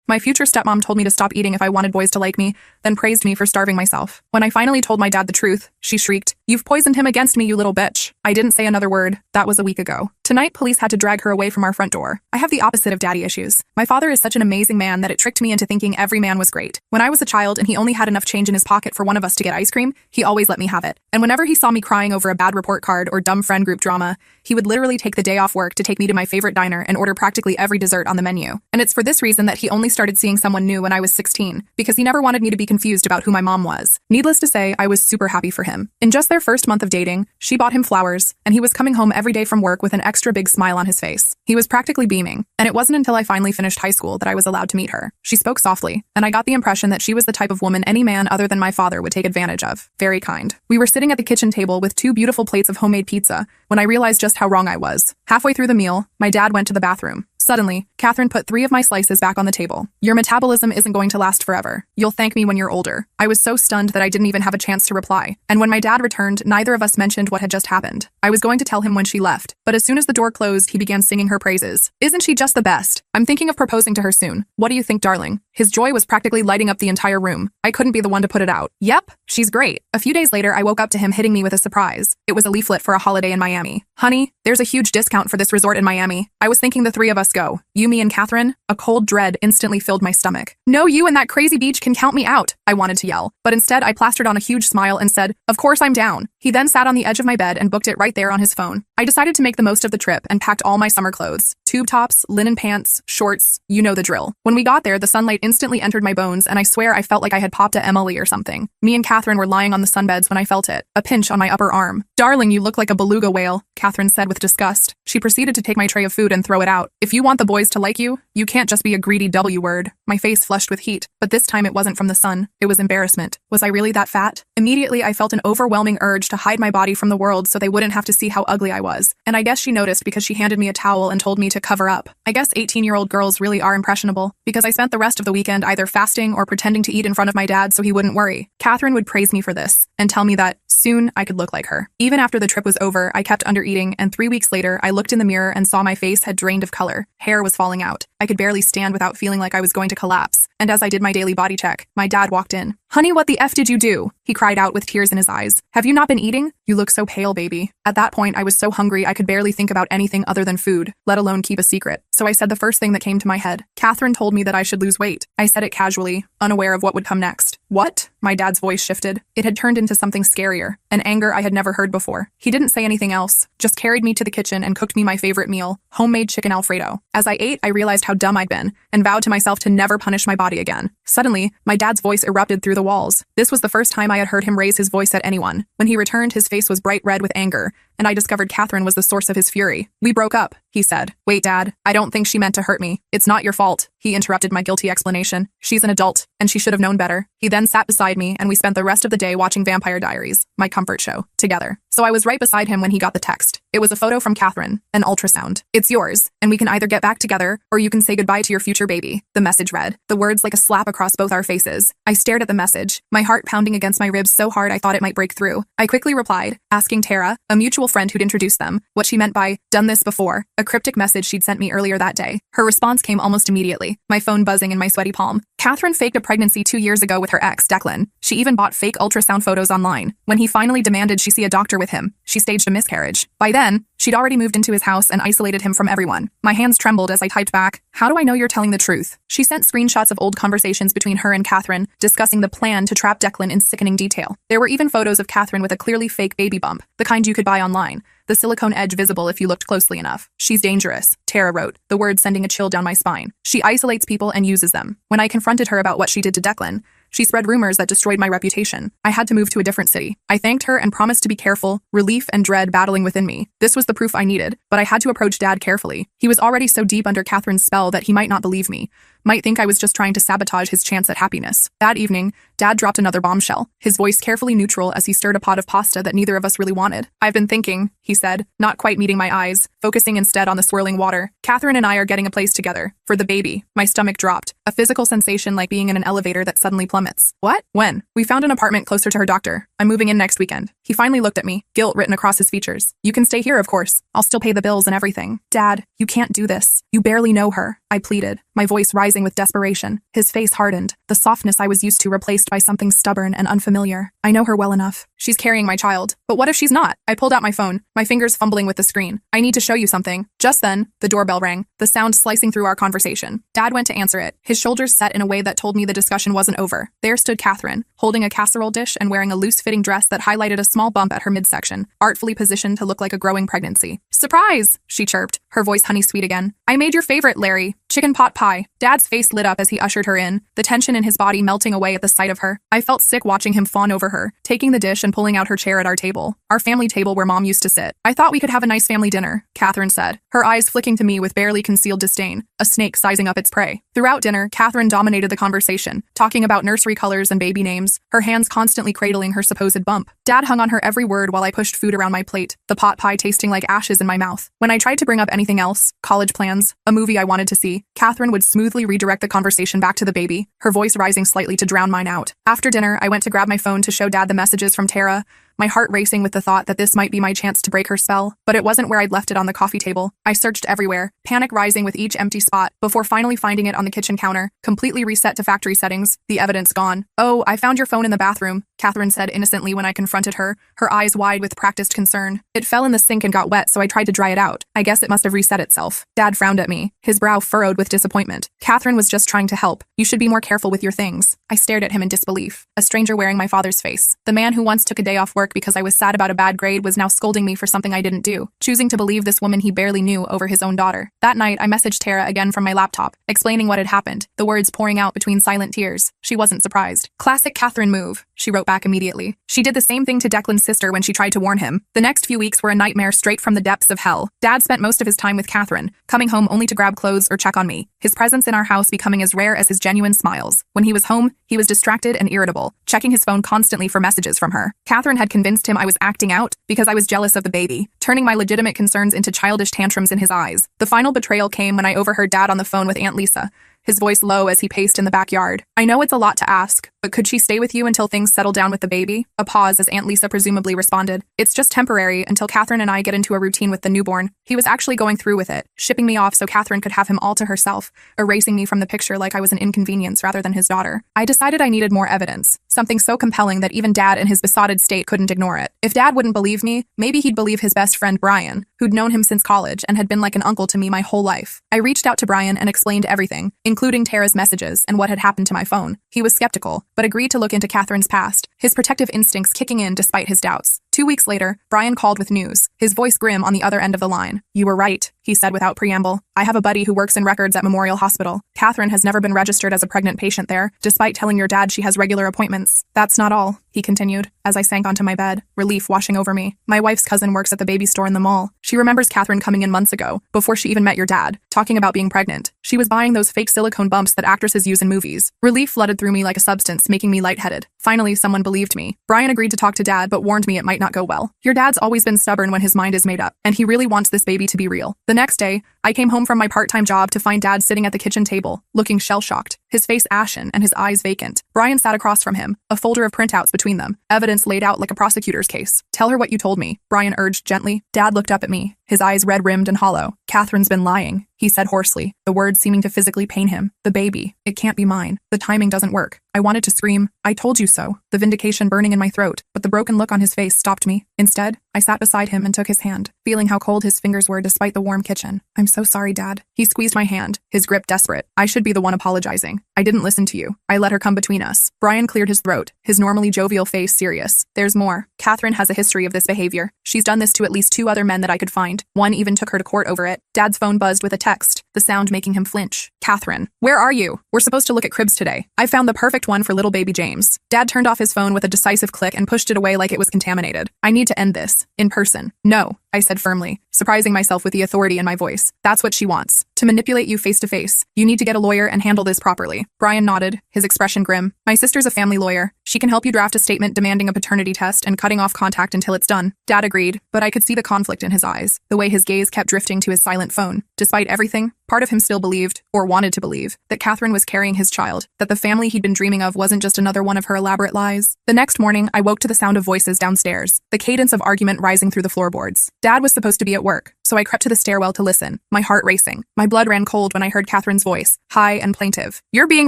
My future stepmom told me to stop eating if I wanted boys to like me, then praised me for starving myself. When I finally told my dad the truth, she shrieked, "You've poisoned him against me, you little bitch." I didn't say another word. That was a week ago. Tonight, police had to drag her away from our front door. I have the opposite of daddy issues. My father is such an amazing man that it tricked me into thinking every man was great. When I was a child and he only had enough change in his pocket for one of us to get ice cream, he always let me have it. And whenever he saw me crying over a bad report card or dumb friend group drama, he would literally take the day off work to take me to my favorite diner and order practically every dessert on the menu. And it's for this reason that he only started seeing someone new when I was 16, because he never wanted me to be confused about who my mom was. Needless to say, I was super happy for him. In just their first month of dating, she bought him flowers, and he was coming home every day from work with an extra big smile on his face. He was practically beaming, and it wasn't until I finally finished high school that I was allowed to meet her. She spoke softly, and I got the impression that she was the type of woman any man other than my father would take advantage of. Very kind. We were sitting at the kitchen table with 2 beautiful plates of homemade pizza when I realized just how wrong I was. Halfway through the meal, my dad went to the bathroom. Suddenly, Catherine put 3 of my slices back on the table. "Your metabolism isn't going to last forever. You'll thank me when you're older." I was so stunned that I didn't even have a chance to reply. And when my dad returned, neither of us mentioned what had just happened. I was going to tell him when she left, but as soon as the door closed, he began singing her praises. "Isn't she just the best? I'm thinking of proposing to her soon. What do you think, darling?" His joy was practically lighting up the entire room. I couldn't be the one to put it out. "Yep, she's great." A few days later, I woke up to him hitting me with a surprise. It was a leaflet for a holiday in Miami. "Honey, there's a huge discount for this resort in Miami. I was thinking the 3 of us go. You, me, and Catherine." A cold dread instantly filled my stomach. "No, you and that crazy beach can count me out," I wanted to yell. But instead, I plastered on a huge smile and said, "Of course I'm down." He then sat on the edge of my bed and booked it right there on his phone. I decided to make the most of the trip and packed all my summer clothes. Tube tops, linen pants, shorts, you know the drill. When we got there, the sunlight instantly entered my bones, and I swear I felt like I had popped a Emily or something. Me and Catherine were lying on the sunbeds when I felt it, a pinch on my upper arm. "Darling, you look like a beluga whale," Catherine said with disgust. She proceeded to take my tray of food and throw it out. "If you want the boys to like you can't just be a greedy W word." My face flushed with heat, but this time it wasn't from the sun. It was embarrassment. Was I really that fat? Immediately, I felt an overwhelming urge to hide my body from the world so they wouldn't have to see how ugly I was. And I guess she noticed because she handed me a towel and told me to cover up. I guess 18-year-old girls really are impressionable, because I spent the rest of the weekend either fasting or pretending to eat in front of my dad so he wouldn't worry. Catherine would praise me for this and tell me that soon I could look like her. Even after the trip was over, I kept under-eating, and 3 weeks later, I looked in the mirror and saw my face had drained of color. Hair was falling out. I could barely stand without feeling like I was going to collapse. And as I did my daily body check, my dad walked in. "Honey, what the F did you do?" he cried out with tears in his eyes. "Have you not been eating? You look so pale, baby." At that point, I was so hungry I could barely think about anything other than food, let alone keep a secret. So I said the first thing that came to my head. Catherine told me that I should lose weight. I said it casually, unaware of what would come next. "What?" My dad's voice shifted. It had turned into something scarier, an anger I had never heard before. He didn't say anything else, just carried me to the kitchen and cooked me my favorite meal, homemade chicken Alfredo. As I ate, I realized how dumb I'd been, and vowed to myself to never punish my body again. Suddenly, my dad's voice erupted through the walls. This was the first time I had heard him raise his voice at anyone. When he returned, his face was bright red with anger, and I discovered Catherine was the source of his fury. "We broke up," he said. "Wait, Dad, I don't think she meant to hurt me." "It's not your fault," he interrupted my guilty explanation. "She's an adult, and she should have known better." He then sat beside me, and we spent the rest of the day watching Vampire Diaries, my comfort show, together. So I was right beside him when he got the text. It was a photo from Catherine, an ultrasound. "It's yours, and we can either get back together, or you can say goodbye to your future baby," the message read, the words like a slap across both our faces. I stared at the message, my heart pounding against my ribs so hard I thought it might break through. I quickly replied, asking Tara, a mutual friend who'd introduced them, what she meant by "done this before," a cryptic message she'd sent me earlier that day. Her response came almost immediately, my phone buzzing in my sweaty palm. Catherine faked a pregnancy 2 years ago with her ex, Declan. She even bought fake ultrasound photos online. When he finally demanded she see a doctor with him, she staged a miscarriage. By then, she'd already moved into his house and isolated him from everyone. My hands trembled as I typed back, "How do I know you're telling the truth?" She sent screenshots of old conversations between her and Catherine, discussing the plan to trap Declan in sickening detail. There were even photos of Catherine with a clearly fake baby bump, the kind you could buy online, the silicone edge visible if you looked closely enough. "She's dangerous," Tara wrote, the words sending a chill down my spine. "She isolates people and uses them." When I confronted her about what she did to Declan, she spread rumors that destroyed my reputation. I had to move to a different city. I thanked her and promised to be careful, relief and dread battling within me. This was the proof I needed, but I had to approach Dad carefully. He was already so deep under Catherine's spell that he might not believe me, might think I was just trying to sabotage his chance at happiness. That evening, Dad dropped another bombshell, his voice carefully neutral as he stirred a pot of pasta that neither of us really wanted. "I've been thinking," he said, not quite meeting my eyes, focusing instead on the swirling water. "Catherine and I are getting a place together. For the baby." My stomach dropped, a physical sensation like being in an elevator that suddenly plummets. "What? When?" "We found an apartment closer to her doctor. I'm moving in next weekend." He finally looked at me, guilt written across his features. "You can stay here, of course. I'll still pay the bills and everything." "Dad, you can't do this. You barely know her." I pleaded, my voice rising with desperation. His face hardened, the softness I was used to replaced by something stubborn and unfamiliar. I know her well enough. She's carrying my child. But what if she's not? I pulled out my phone, my fingers fumbling with the screen. I need to show you something. Just then, the doorbell rang, the sound slicing through our conversation. Dad went to answer it, his shoulders set in a way that told me the discussion wasn't over. There stood Catherine, holding a casserole dish and wearing a loose-fitting dress that highlighted a small bump at her midsection, artfully positioned to look like a growing pregnancy. "Surprise!" she chirped, her voice honey-sweet again. "I made your favorite, Larry. Chicken pot pie." Dad's face lit up as he ushered her in, the tension in his body melting away at the sight of her. I felt sick watching him fawn over her, taking the dish and pulling out her chair at our table, our family table where Mom used to sit. "I thought we could have a nice family dinner," Catherine said, her eyes flicking to me with barely concealed disdain, a snake sizing up its prey. Throughout dinner, Catherine dominated the conversation, talking about nursery colors and baby names, her hands constantly cradling her supposed bump. Dad hung on her every word while I pushed food around my plate, the pot pie tasting like ashes in my mouth. When I tried to bring up anything else, college plans, a movie I wanted to see, Catherine would smoothly redirect the conversation back to the baby, her voice rising slightly to drown mine out. After dinner, I went to grab my phone to show Dad the messages from Tara, my heart racing with the thought that this might be my chance to break her spell, but it wasn't where I'd left it on the coffee table. I searched everywhere, panic rising with each empty spot, before finally finding it on the kitchen counter, completely reset to factory settings, the evidence gone. "Oh, I found your phone in the bathroom," Catherine said innocently when I confronted her, her eyes wide with practiced concern. "It fell in the sink and got wet, so I tried to dry it out. I guess it must have reset itself." Dad frowned at me, his brow furrowed with disappointment. "Catherine was just trying to help. You should be more careful with your things." I stared at him in disbelief, a stranger wearing my father's face. The man who once took a day off work because I was sad about a bad grade was now scolding me for something I didn't do, choosing to believe this woman he barely knew over his own daughter. That night, I messaged Tara again from my laptop, explaining what had happened, the words pouring out between silent tears. She wasn't surprised. "Classic Catherine move," she wrote back immediately. She did the same thing to Declan's sister when she tried to warn him. The next few weeks were a nightmare straight from the depths of hell. Dad spent most of his time with Catherine, coming home only to grab clothes or check on me, his presence in our house becoming as rare as his genuine smiles. When he was home, he was distracted and irritable, checking his phone constantly for messages from her. Catherine had convinced him I was acting out because I was jealous of the baby, turning my legitimate concerns into childish tantrums in his eyes. The final betrayal came when I overheard Dad on the phone with Aunt Lisa, his voice low as he paced in the backyard. "I know it's a lot to ask, but could she stay with you until things settle down with the baby?" A pause as Aunt Lisa presumably responded. "It's just temporary until Catherine and I get into a routine with the newborn." He was actually going through with it, shipping me off so Catherine could have him all to herself, erasing me from the picture like I was an inconvenience rather than his daughter. I decided I needed more evidence, something so compelling that even Dad in his besotted state couldn't ignore it. If Dad wouldn't believe me, maybe he'd believe his best friend Brian, who'd known him since college and had been like an uncle to me my whole life. I reached out to Brian and explained everything, including Tara's messages and what had happened to my phone. He was skeptical, but agreed to look into Catherine's past, his protective instincts kicking in despite his doubts. 2 weeks later, Brian called with news, his voice grim on the other end of the line. "You were right," he said without preamble. "I have a buddy who works in records at Memorial Hospital. Catherine has never been registered as a pregnant patient there, despite telling your dad she has regular appointments. That's not all," he continued, as I sank onto my bed, relief washing over me. "My wife's cousin works at the baby store in the mall. She remembers Catherine coming in months ago, before she even met your dad, talking about being pregnant. She was buying those fake silicone bumps that actresses use in movies." Relief flooded through me like a substance, making me lightheaded. Finally, someone believed me. Brian agreed to talk to Dad, but warned me it might not go well. "Your dad's always been stubborn when his mind is made up, and he really wants this baby to be real." The next day, I came home from my part-time job to find Dad sitting at the kitchen table, looking shell-shocked, his face ashen and his eyes vacant. Brian sat across from him, a folder of printouts between them, evidence laid out like a prosecutor's case. "Tell her what you told me," Brian urged gently. Dad looked up at me, his eyes red-rimmed and hollow. "Catherine's been lying," he said hoarsely, the words seeming to physically pain him. "The baby. It can't be mine. The timing doesn't work." I wanted to scream, "I told you so," the vindication burning in my throat, but the broken look on his face stopped me. Instead, I sat beside him and took his hand, feeling how cold his fingers were despite the warm kitchen. "I'm so sorry, Dad." He squeezed my hand, his grip desperate. "I should be the one apologizing. I didn't listen to you. I let her come between us." Brian cleared his throat, his normally jovial face serious. "There's more. Catherine has a history of this behavior. She's done this to at least 2 other men that I could find. One even took her to court over it." Dad's phone buzzed with a text, the sound making him flinch. "Catherine, where are you? We're supposed to look at cribs today. I found the perfect one for little baby James." Dad turned off his phone with a decisive click and pushed it away like it was contaminated. "I need to end this. In person." "No," I said firmly, surprising myself with the authority in my voice. "That's what she wants. To manipulate you face to face. You need to get a lawyer and handle this properly." Brian nodded, his expression grim. "My sister's a family lawyer. She can help you draft a statement demanding a paternity test and cutting off contact until it's done." Dad agreed, but I could see the conflict in his eyes, the way his gaze kept drifting to his silent phone. Despite everything, Part of him still believed, or wanted to believe, that Catherine was carrying his child, that the family he'd been dreaming of wasn't just another one of her elaborate lies. The next morning, I woke to the sound of voices downstairs, the cadence of argument rising through the floorboards. Dad was supposed to be at work, so I crept to the stairwell to listen, my heart racing. My blood ran cold when I heard Catherine's voice, high and plaintive. "You're being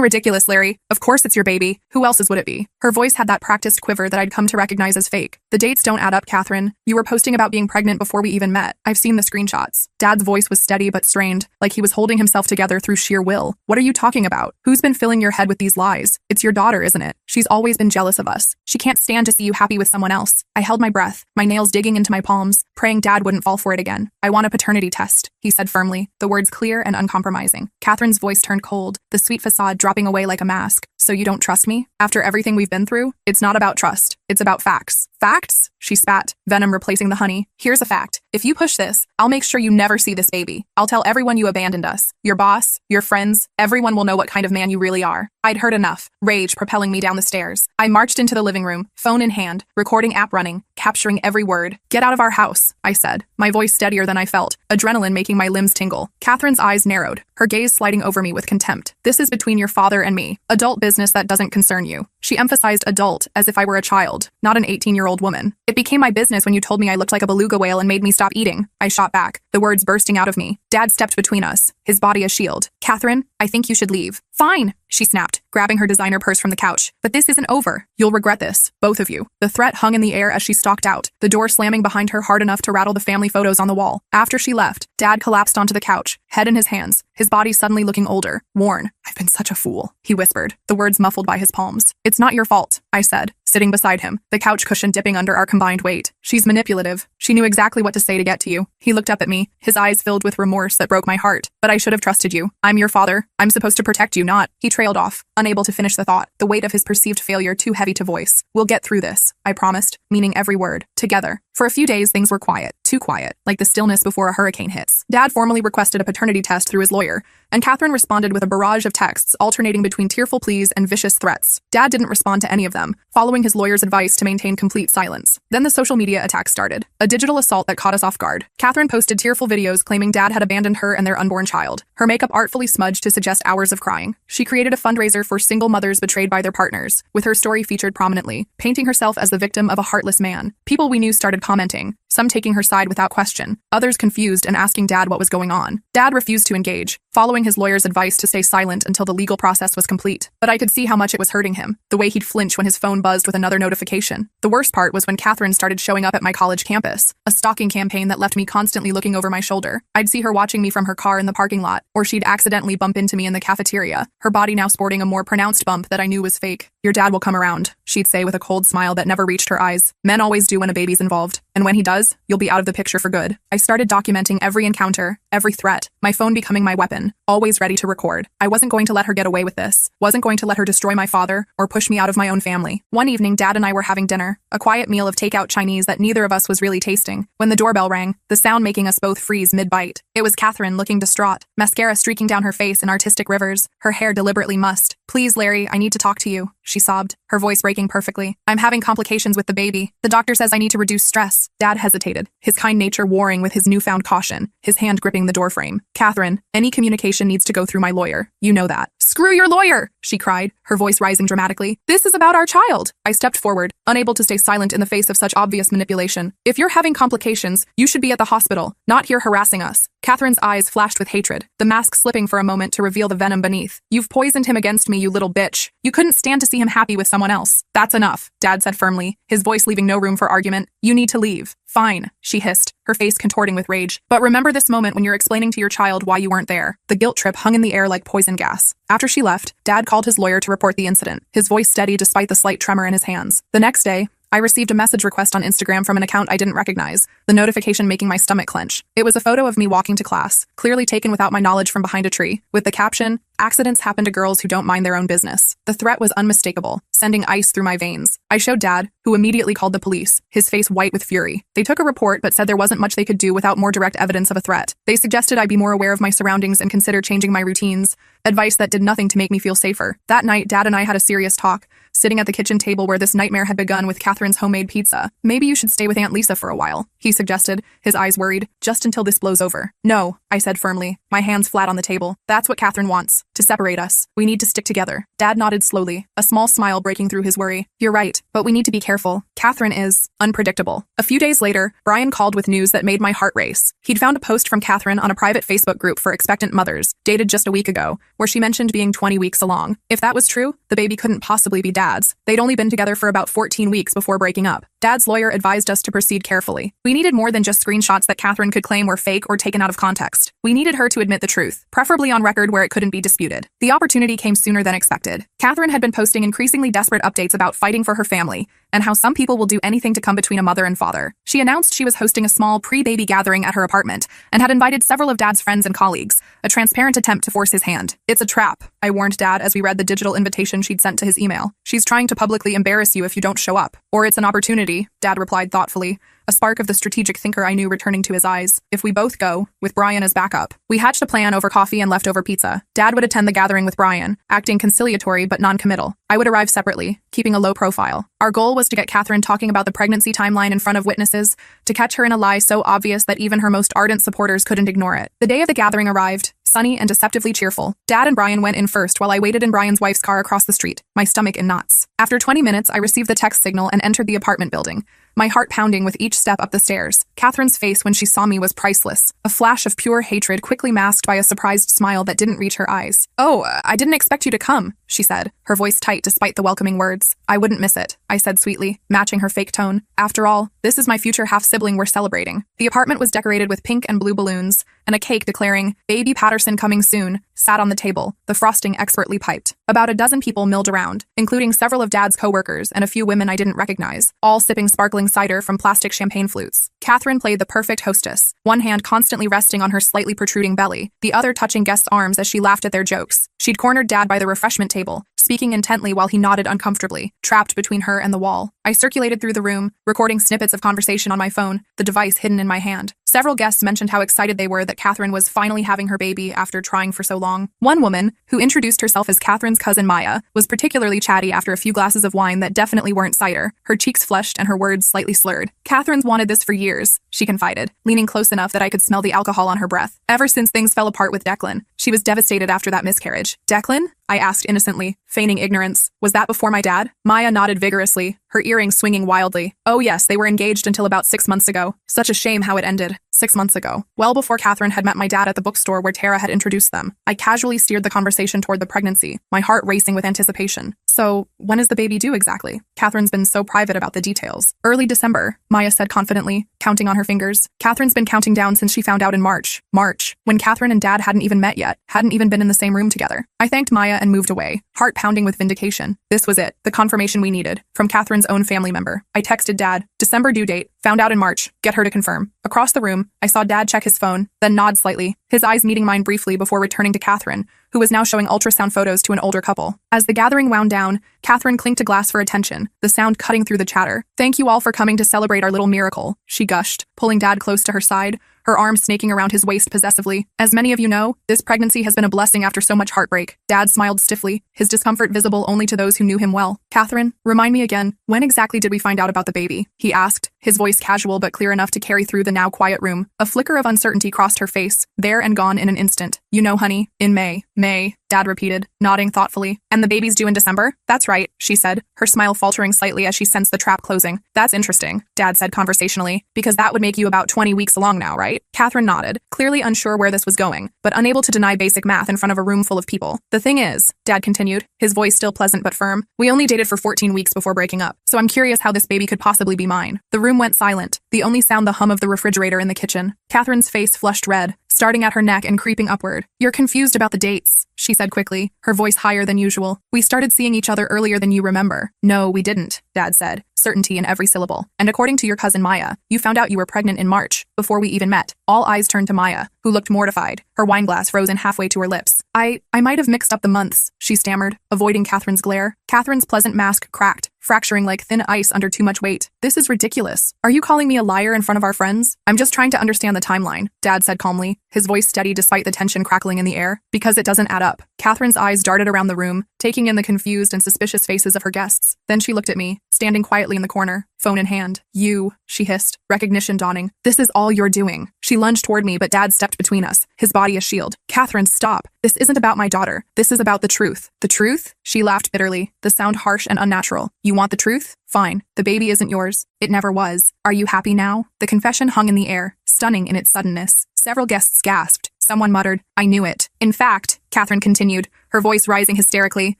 ridiculous, Larry. Of course it's your baby. Who else's would it be?" Her voice had that practiced quiver that I'd come to recognize as fake. "The dates don't add up, Catherine. You were posting about being pregnant before we even met. I've seen the screenshots." Dad's voice was steady but strained, like he was holding himself together through sheer will. "What are you talking about? Who's been filling your head with these lies? It's your daughter, isn't it? She's always been jealous of us. She can't stand to see you happy with someone else." I held my breath, my nails digging into my palms, praying Dad wouldn't fall for it again. "I want a paternity test," he said firmly, the words clear and uncompromising. Catherine's voice turned cold, the sweet facade dropping away like a mask. "So you don't trust me? After everything we've been through? It's not about trust. It's about facts." "Facts?" she spat, venom replacing the honey. "Here's a fact. If you push this, I'll make sure you never see this baby. I'll tell everyone you abandoned us. Your boss, your friends, everyone will know what kind of man you really are." I'd heard enough, rage propelling me down the stairs. I marched into the living room, phone in hand, recording app running, capturing every word. "Get out of our house," I said, my voice steadier than I felt, adrenaline making my limbs tingle. Catherine's eyes narrowed, her gaze sliding over me with contempt. "This is between your father and me. Adult business that doesn't concern you." She emphasized adult as if I were a child, not an 18-year-old woman. "It became my business when you told me I looked like a beluga whale and made me stop eating." I shot back, the words bursting out of me. Dad stepped between us, his body a shield. "Catherine, I think you should leave." "Fine," she snapped, grabbing her designer purse from the couch. "But this isn't over. You'll regret this, both of you." The threat hung in the air as she stalked out, the door slamming behind her hard enough to rattle the family photos on the wall. After she left, Dad collapsed onto the couch, head in his hands, his body suddenly looking older, worn. "I've been such a fool," he whispered, the words muffled by his palms. "It's not your fault," I said, sitting beside him, the couch cushion dipping under our combined weight. "She's manipulative. She knew exactly what to say to get to you." He looked up at me, his eyes filled with remorse that broke my heart. "But I should have trusted you. I'm your father. I'm supposed to protect you, not." He trailed off, unable to finish the thought, the weight of his perceived failure too heavy to voice. "We'll get through this," I promised, meaning every word. Together. For a few days, things were quiet, too quiet, like the stillness before a hurricane hits. Dad formally requested a paternity test through his lawyer, and Catherine responded with a barrage of texts alternating between tearful pleas and vicious threats. Dad didn't respond to any of them, following his lawyer's advice to maintain complete silence. Then the social media attack started, a digital assault that caught us off guard. Catherine posted tearful videos claiming Dad had abandoned her and their unborn child, her makeup artfully smudged to suggest hours of crying. She created a fundraiser for single mothers betrayed by their partners, with her story featured prominently, painting herself as the victim of a heartless man. People we knew started commenting, some taking her side without question, others confused and asking Dad what was going on. Dad refused to engage, following his lawyer's advice to stay silent until the legal process was complete. But I could see how much it was hurting him, the way he'd flinch when his phone buzzed with another notification. The worst part was when Catherine started showing up at my college campus, a stalking campaign that left me constantly looking over my shoulder. I'd see her watching me from her car in the parking lot, or she'd accidentally bump into me in the cafeteria, her body now sporting a more pronounced bump that I knew was fake. "Your dad will come around," she'd say with a cold smile that never reached her eyes. Men always do when a baby's involved, and when he does, you'll be out of the picture for good. I started documenting every encounter, every threat, my phone becoming my weapon, always ready to record. I wasn't going to let her get away with this, wasn't going to let her destroy my father, or push me out of my own family. One evening, Dad and I were having dinner, a quiet meal of takeout Chinese that neither of us was really tasting, when the doorbell rang, the sound making us both freeze mid-bite. It was Catherine looking distraught, mascara streaking down her face in artistic rivers, her hair deliberately mussed. "Please, Larry, I need to talk to you," she sobbed, her voice breaking perfectly. "I'm having complications with the baby. The doctor says I need to reduce stress." Dad hesitated, his kind nature warring with his newfound caution, his hand gripping the doorframe. "Catherine, any communication needs to go through my lawyer. You know that." "Screw your lawyer!" she cried, her voice rising dramatically. "This is about our child." I stepped forward, unable to stay silent in the face of such obvious manipulation. "If you're having complications, you should be at the hospital, not here harassing us." Catherine's eyes flashed with hatred, the mask slipping for a moment to reveal the venom beneath. "You've poisoned him against me, you little bitch. You couldn't stand to see him happy with someone else." "That's enough," Dad said firmly, his voice leaving no room for argument. "You need to leave." "Fine," she hissed, her face contorting with rage. "But remember this moment when you're explaining to your child why you weren't there." The guilt trip hung in the air like poison gas. After she left, Dad called his lawyer to report the incident, his voice steady despite the slight tremor in his hands. The next day, I received a message request on Instagram from an account I didn't recognize, the notification making my stomach clench. It was a photo of me walking to class, clearly taken without my knowledge from behind a tree, with the caption, "Accidents happen to girls who don't mind their own business." The threat was unmistakable, sending ice through my veins. I showed Dad, who immediately called the police, his face white with fury. They took a report but said there wasn't much they could do without more direct evidence of a threat. They suggested I be more aware of my surroundings and consider changing my routines, advice that did nothing to make me feel safer. That night, Dad and I had a serious talk, sitting at the kitchen table where this nightmare had begun with Catherine's homemade pizza. Maybe you should stay with Aunt Lisa for a while, he suggested, his eyes worried, just until this blows over. No, I said firmly, my hands flat on the table. That's what Catherine wants, to separate us. We need to stick together. Dad nodded slowly, a small smile breaking through his worry. You're right, but we need to be careful. Catherine is unpredictable. A few days later, Brian called with news that made my heart race. He'd found a post from Catherine on a private Facebook group for expectant mothers, dated just a week ago, where she mentioned being 20 weeks along. If that was true, the baby couldn't possibly be Dad's. They'd only been together for about 14 weeks before breaking up. Dad's lawyer advised us to proceed carefully. We needed more than just screenshots that Catherine could claim were fake or taken out of context. We needed her to admit the truth, preferably on record where it couldn't be disputed. The opportunity came sooner than expected. Catherine had been posting increasingly desperate updates about fighting for her family, and how some people will do anything to come between a mother and father. She announced she was hosting a small pre-baby gathering at her apartment, and had invited several of Dad's friends and colleagues, a transparent attempt to force his hand. It's a trap, I warned Dad as we read the digital invitation she'd sent to his email. She's trying to publicly embarrass you if you don't show up. Or it's an opportunity, Dad replied thoughtfully, a spark of the strategic thinker I knew returning to his eyes. If we both go, with Brian as backup. We hatched a plan over coffee and leftover pizza. Dad would attend the gathering with Brian, acting conciliatory but non-committal. I would arrive separately, keeping a low profile. Our goal was to get Catherine talking about the pregnancy timeline in front of witnesses, to catch her in a lie so obvious that even her most ardent supporters couldn't ignore it. The day of the gathering arrived, sunny and deceptively cheerful. Dad and Brian went in first while I waited in Brian's wife's car across the street, my stomach in knots. After 20 minutes, I received the text signal and entered the apartment building, my heart pounding with each step up the stairs. Catherine's face when she saw me was priceless, a flash of pure hatred quickly masked by a surprised smile that didn't reach her eyes. Oh, I didn't expect you to come, she said, her voice tight despite the welcoming words. I wouldn't miss it, I said sweetly, matching her fake tone. After all, this is my future half-sibling we're celebrating. The apartment was decorated with pink and blue balloons, and a cake declaring, "Baby Patterson coming soon," sat on the table, the frosting expertly piped. About a dozen people milled around, including several of Dad's co-workers and a few women I didn't recognize, all sipping sparkling cider from plastic champagne flutes. Catherine played the perfect hostess, one hand constantly resting on her slightly protruding belly, the other touching guests' arms as she laughed at their jokes. She'd cornered Dad by the refreshment table, speaking intently while he nodded uncomfortably, trapped between her and the wall. I circulated through the room, recording snippets of conversation on my phone, the device hidden in my hand. Several guests mentioned how excited they were that Catherine was finally having her baby after trying for so long. One woman, who introduced herself as Catherine's cousin Maya, was particularly chatty after a few glasses of wine that definitely weren't cider, her cheeks flushed and her words slightly slurred. Catherine's wanted this for years, she confided, leaning close enough that I could smell the alcohol on her breath. Ever since things fell apart with Declan, she was devastated after that miscarriage. Declan? I asked innocently, feigning ignorance. Was that before my dad? Maya nodded vigorously, her earrings swinging wildly. Oh yes, they were engaged until about 6 months ago. Such a shame how it ended. 6 months ago. Well before Catherine had met my dad at the bookstore where Tara had introduced them. I casually steered the conversation toward the pregnancy, my heart racing with anticipation. So, when is the baby due exactly? Catherine's been so private about the details. Early December, Maya said confidently, counting on her fingers. Catherine's been counting down since she found out in March. March, when Catherine and Dad hadn't even met yet, hadn't even been in the same room together. I thanked Maya and moved away, heart pounding with vindication. This was it, the confirmation we needed, from Catherine's own family member. I texted Dad, December due date, found out in March, get her to confirm. Across the room, I saw Dad check his phone, then nod slightly, his eyes meeting mine briefly before returning to Catherine, who was now showing ultrasound photos to an older couple. As the gathering wound down, Catherine clinked to glass for attention, the sound cutting through the chatter. Thank you all for coming to celebrate our little miracle, she gushed, pulling Dad close to her side, her arms snaking around his waist possessively. As many of you know, this pregnancy has been a blessing after so much heartbreak. Dad smiled stiffly, his discomfort visible only to those who knew him well. Catherine, remind me again, when exactly did we find out about the baby? He asked, his voice casual but clear enough to carry through the now quiet room. A flicker of uncertainty crossed her face, there and gone in an instant. You know, honey, in May. May, Dad repeated, nodding thoughtfully. And the baby's due in December? That's right, she said, her smile faltering slightly as she sensed the trap closing. That's interesting, Dad said conversationally, because that would make you about 20 weeks along now, right? Catherine nodded, clearly unsure where this was going, but unable to deny basic math in front of a room full of people. The thing is, Dad continued, his voice still pleasant but firm, we only dated for 14 weeks before breaking up, so I'm curious how this baby could possibly be mine. The room went silent, the only sound the hum of the refrigerator in the kitchen. Catherine's face flushed red, starting at her neck and creeping upward. You're confused about the dates, she said quickly, her voice higher than usual. We started seeing each other earlier than you remember. No, we didn't, Dad said, certainty in every syllable. And according to your cousin Maya, you found out you were pregnant in March, before we even met. All eyes turned to Maya, who looked mortified, her wineglass frozen halfway to her lips. I might have mixed up the months, she stammered, avoiding Catherine's glare. Catherine's pleasant mask cracked, fracturing like thin ice under too much weight. This is ridiculous. Are you calling me a liar in front of our friends? I'm just trying to understand the timeline, Dad said calmly, his voice steady despite the tension crackling in the air. Because it doesn't add up. Catherine's eyes darted around the room, taking in the confused and suspicious faces of her guests. Then she looked at me, standing quietly in the corner, phone in hand. You, she hissed, recognition dawning. This is all you're doing. She lunged toward me, but Dad stepped between us, his body a shield. Catherine, stop. This isn't about my daughter. This is about the truth. The truth? She laughed bitterly, the sound harsh and unnatural. You want the truth? Fine. The baby isn't yours. It never was. Are you happy now? The confession hung in the air, stunning in its suddenness. Several guests gasped. Someone muttered, I knew it. In fact, Catherine continued, her voice rising hysterically,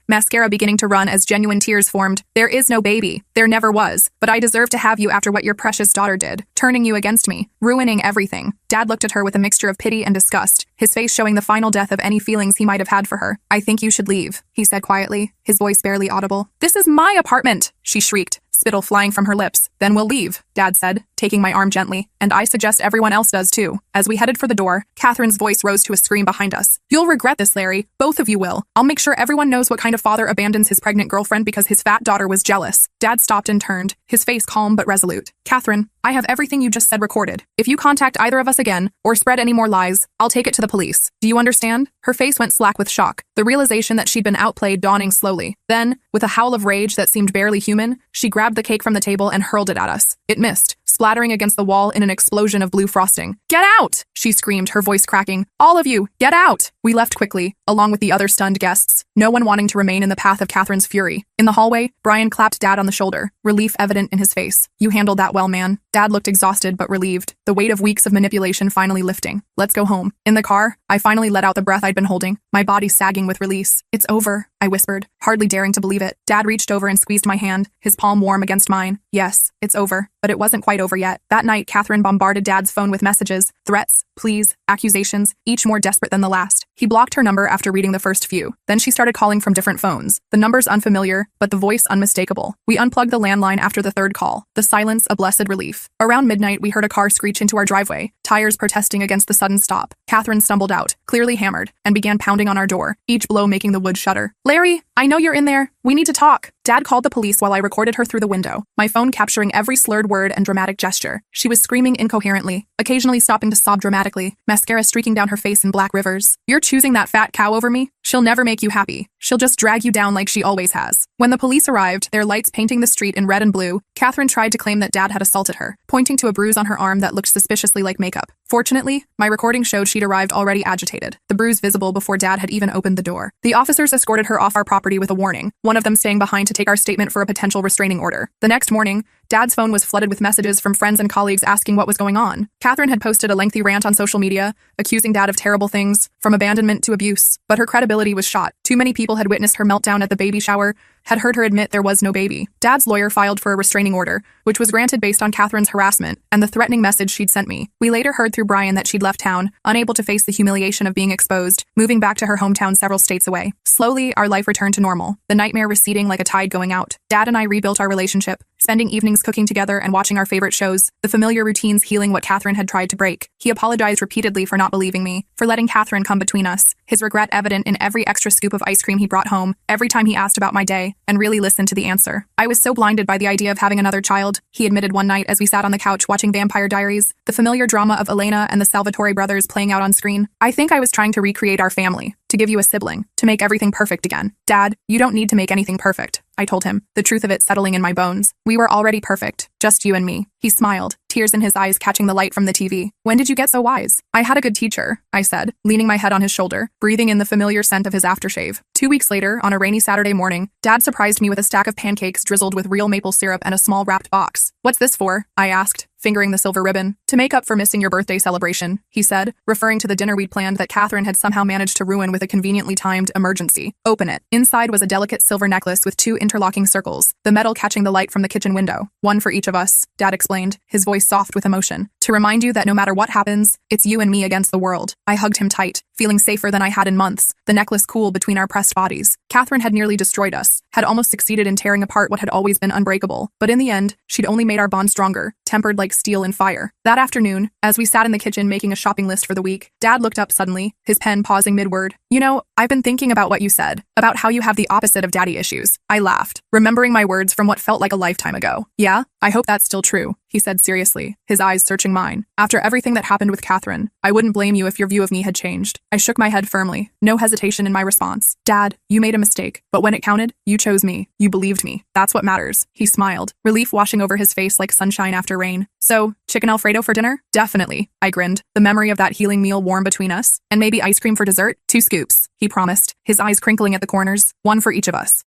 mascara beginning to run as genuine tears formed. There is no baby. There never was. But I deserve to have you after what your precious daughter did, turning you against me, ruining everything. Dad looked at her with a mixture of pity and disgust, his face showing the final death of any feelings he might have had for her. I think you should leave, he said quietly, his voice barely audible. This is my apartment, she shrieked, spittle flying from her lips. Then we'll leave, Dad said, taking my arm gently. And I suggest everyone else does too. As we headed for the door, Catherine's voice rose to a scream behind us. You'll regret this, Larry. Both of you will. I'll make sure everyone knows what kind of father abandons his pregnant girlfriend because his fat daughter was jealous. Dad stopped and turned, his face calm but resolute. Catherine, I have everything you just said recorded. If you contact either of us again, or spread any more lies, I'll take it to the police. Do you understand? Her face went slack with shock, the realization that she'd been outplayed dawning slowly. Then, with a howl of rage that seemed barely human, she grabbed the cake from the table and hurled it at us. It missed, splattering against the wall in an explosion of blue frosting. Get out! She screamed, her voice cracking. All of you, get out! We left quickly, along with the other stunned guests, no one wanting to remain in the path of Catherine's fury. In the hallway, Brian clapped Dad on the shoulder, relief evident in his face. You handled that well, man. Dad looked exhausted but relieved, the weight of weeks of manipulation finally lifting. Let's go home. In the car, I finally let out the breath I'd been holding, my body sagging with release. It's over, I whispered, hardly daring to believe it. Dad reached over and squeezed my hand, his palm warm against mine. Yes, it's over. But it wasn't quite over yet. That night, Catherine bombarded Dad's phone with messages, threats, pleas, accusations, each more desperate than the last. He blocked her number after reading the first few. Then she started calling from different phones. The numbers unfamiliar, but the voice unmistakable. We unplugged the landline after the third call. The silence a blessed relief. Around midnight, we heard a car screech into our driveway, tires protesting against the sudden stop. Catherine stumbled out, clearly hammered, and began pounding on our door, each blow making the wood shudder. Larry, I know you're in there. We need to talk. Dad called the police while I recorded her through the window, my phone capturing every slurred word and dramatic gesture. She was screaming incoherently, occasionally stopping to sob dramatically, mascara streaking down her face in black rivers. You're choosing that fat cow over me? She'll never make you happy. She'll just drag you down like she always has. When the police arrived, their lights painting the street in red and blue, Catherine tried to claim that Dad had assaulted her, pointing to a bruise on her arm that looked suspiciously like makeup. Fortunately, my recording showed she'd arrived already agitated, the bruise visible before Dad had even opened the door. The officers escorted her off our property with a warning, one of them staying behind to take our statement for a potential restraining order. The next morning, Dad's phone was flooded with messages from friends and colleagues asking what was going on. Catherine had posted a lengthy rant on social media, accusing Dad of terrible things, from abandonment to abuse. But her credibility was shot. Too many people had witnessed her meltdown at the baby shower, had heard her admit there was no baby. Dad's lawyer filed for a restraining order, which was granted based on Catherine's harassment and the threatening message she'd sent me. We later heard through Brian that she'd left town, unable to face the humiliation of being exposed, moving back to her hometown several states away. Slowly, our life returned to normal, the nightmare receding like a tide going out. Dad and I rebuilt our relationship, spending evenings cooking together and watching our favorite shows, the familiar routines healing what Catherine had tried to break. He apologized repeatedly for not believing me, for letting Catherine come between us, his regret evident in every extra scoop of ice cream he brought home, every time he asked about my day, and really listened to the answer. I was so blinded by the idea of having another child, he admitted one night as we sat on the couch watching Vampire Diaries, the familiar drama of Elena and the Salvatore brothers playing out on screen. I think I was trying to recreate our family, to give you a sibling, to make everything perfect again. Dad, you don't need to make anything perfect, I told him, the truth of it settling in my bones. We were already perfect, just you and me. He smiled, tears in his eyes catching the light from the TV. When did you get so wise? I had a good teacher, I said, leaning my head on his shoulder, breathing in the familiar scent of his aftershave. 2 weeks later, on a rainy Saturday morning, Dad surprised me with a stack of pancakes drizzled with real maple syrup and a small wrapped box. What's this for? I asked, fingering the silver ribbon. To make up for missing your birthday celebration, he said, referring to the dinner we'd planned that Catherine had somehow managed to ruin with a conveniently timed emergency. Open it. Inside was a delicate silver necklace with 2 interlocking circles, the metal catching the light from the kitchen window. One for each of us, Dad explained, his voice soft with emotion. To remind you that no matter what happens, it's you and me against the world. I hugged him tight, feeling safer than I had in months, the necklace cool between our pressed bodies. Catherine had nearly destroyed us, had almost succeeded in tearing apart what had always been unbreakable. But in the end, she'd only made our bond stronger, tempered like steel and fire. That afternoon, as we sat in the kitchen making a shopping list for the week, Dad looked up suddenly, his pen pausing mid-word. You know, I've been thinking about what you said, about how you have the opposite of daddy issues. I laughed, remembering my words from what felt like a lifetime ago. Yeah, I hope that's still true, he said seriously, his eyes searching mine. After everything that happened with Catherine, I wouldn't blame you if your view of me had changed. I shook my head firmly, no hesitation in my response. Dad, you made a mistake, but when it counted, you chose me. You believed me. That's what matters. He smiled, relief washing over his face like sunshine after rain. So, chicken Alfredo for dinner? Definitely, I grinned, the memory of that healing meal warm between us. And maybe ice cream for dessert? 2 scoops, he promised, his eyes crinkling at the corners, one for each of us.